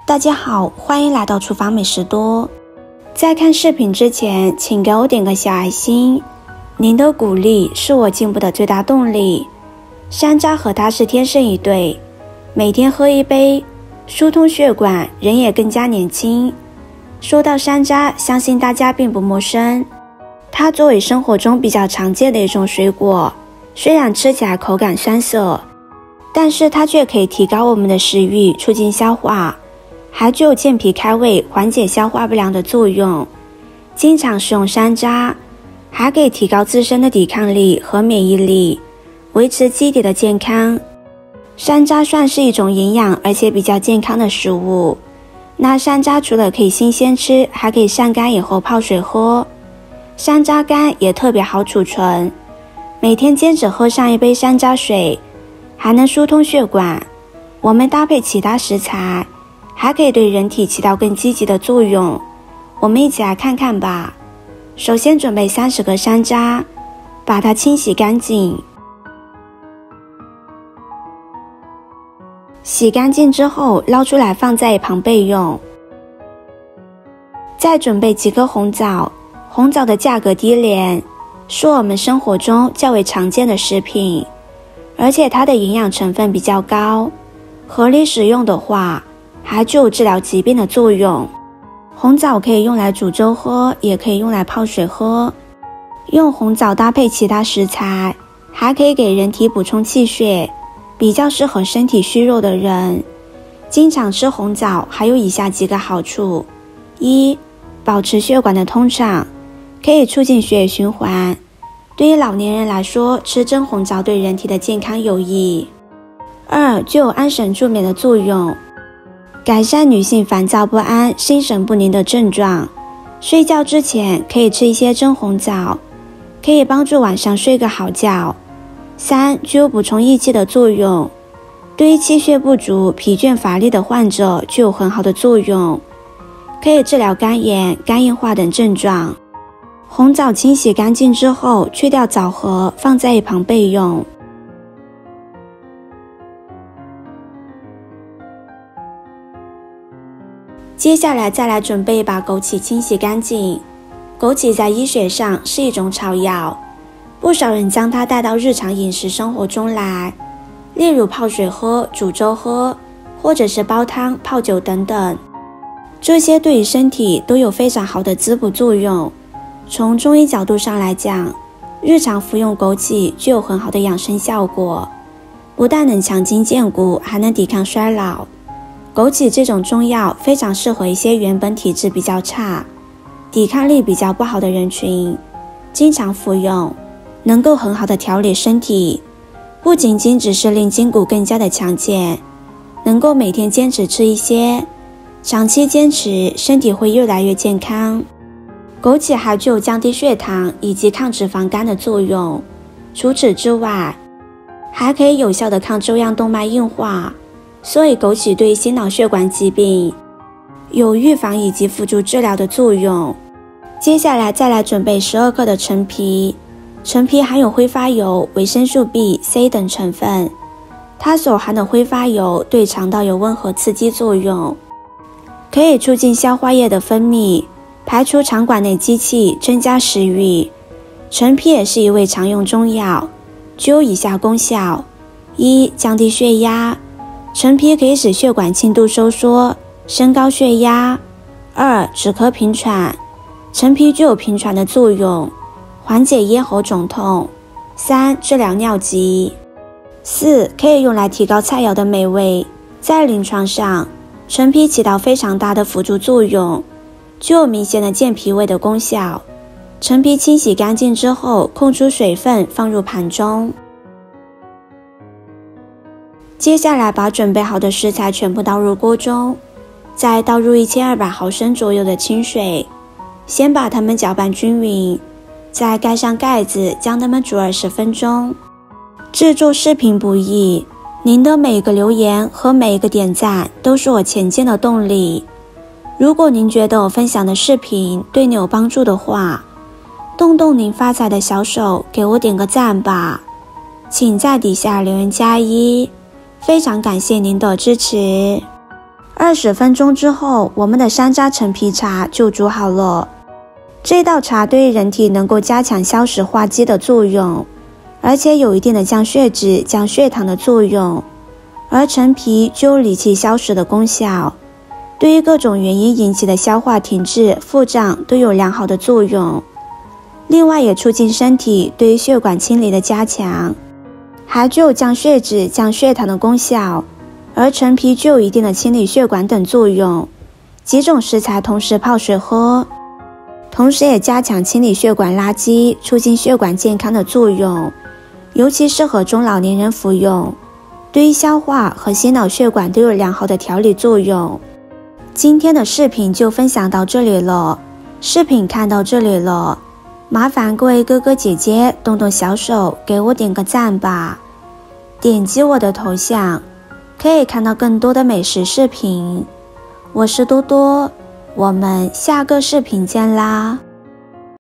大家好，欢迎来到厨房美食多。在看视频之前，请给我点个小爱心，您的鼓励是我进步的最大动力。山楂和它是天生一对，每天喝一杯，疏通血管，人也更加年轻。说到山楂，相信大家并不陌生。它作为生活中比较常见的一种水果，虽然吃起来口感酸涩，但是它却可以提高我们的食欲，促进消化，还具有健脾开胃、缓解消化不良的作用。经常食用山楂，还可以提高自身的抵抗力和免疫力，维持机体的健康。山楂算是一种营养而且比较健康的食物。那山楂除了可以新鲜吃，还可以晒干以后泡水喝。山楂干也特别好储存，每天坚持喝上一杯山楂水，还能疏通血管。我们搭配其他食材，还可以对人体起到更积极的作用。我们一起来看看吧。首先准备30个山楂，把它清洗干净。洗干净之后捞出来放在一旁备用。再准备几颗红枣，红枣的价格低廉，是我们生活中较为常见的食品，而且它的营养成分比较高，合理使用的话还具有治疗疾病的作用。红枣可以用来煮粥喝，也可以用来泡水喝。用红枣搭配其他食材，还可以给人体补充气血，比较适合身体虚弱的人。经常吃红枣还有以下几个好处：一、保持血管的通畅，可以促进血液循环。对于老年人来说，吃真红枣对人体的健康有益。二、具有安神助眠的作用，改善女性烦躁不安、心神不宁的症状。睡觉之前可以吃一些真红枣，可以帮助晚上睡个好觉。三、具有补充益气的作用，对于气血不足、疲倦乏力的患者具有很好的作用，可以治疗肝炎、肝硬化等症状。红枣清洗干净之后，去掉枣核，放在一旁备用。接下来再来准备一把枸杞，清洗干净。枸杞在医学上是一种草药，不少人将它带到日常饮食生活中来，例如泡水喝、煮粥喝，或者是煲汤、泡酒等等。这些对于身体都有非常好的滋补作用。从中医角度上来讲，日常服用枸杞具有很好的养生效果，不但能强筋健骨，还能抵抗衰老。枸杞这种中药非常适合一些原本体质比较差、抵抗力比较不好的人群，经常服用能够很好的调理身体，不仅仅只是令筋骨更加的强健，能够每天坚持吃一些，长期坚持身体会越来越健康。枸杞还具有降低血糖以及抗脂肪肝的作用，除此之外还可以有效的抗粥样动脉硬化，所以枸杞对心脑血管疾病有预防以及辅助治疗的作用。接下来再来准备12克的陈皮。陈皮含有挥发油、维生素 B、C 等成分，它所含的挥发油对肠道有温和刺激作用，可以促进消化液的分泌，排除肠管内积气，增加食欲。陈皮也是一味常用中药，具有以下功效：一、降低血压，陈皮可以使血管轻度收缩，升高血压。二、止咳平喘，陈皮具有平喘的作用，缓解咽喉肿痛。三、治疗尿急。四、可以用来提高菜肴的美味。在临床上，陈皮起到非常大的辅助作用，具有明显的健脾胃的功效。陈皮清洗干净之后，控出水分，放入盘中。接下来把准备好的食材全部倒入锅中，再倒入1200毫升左右的清水，先把它们搅拌均匀，再盖上盖子，将它们煮20分钟。制作视频不易，您的每一个留言和每一个点赞都是我前进的动力。如果您觉得我分享的视频对你有帮助的话，动动您发财的小手，给我点个赞吧。请在底下留言加1，非常感谢您的支持。20分钟之后，我们的山楂陈皮茶就煮好了。这道茶对于人体能够加强消食化积的作用，而且有一定的降血脂、降血糖的作用。而陈皮具有理气消食的功效，对于各种原因引起的消化停滞、腹胀都有良好的作用。另外也促进身体对于血管清理的加强，还具有降血脂、降血糖的功效。而陈皮具有一定的清理血管等作用，几种食材同时泡水喝，同时也加强清理血管垃圾、促进血管健康的作用，尤其适合中老年人服用，对于消化和心脑血管都有良好的调理作用。今天的视频就分享到这里了，视频看到这里了，麻烦各位哥哥姐姐动动小手给我点个赞吧，点击我的头像可以看到更多的美食视频。我是多多，我们下个视频见啦。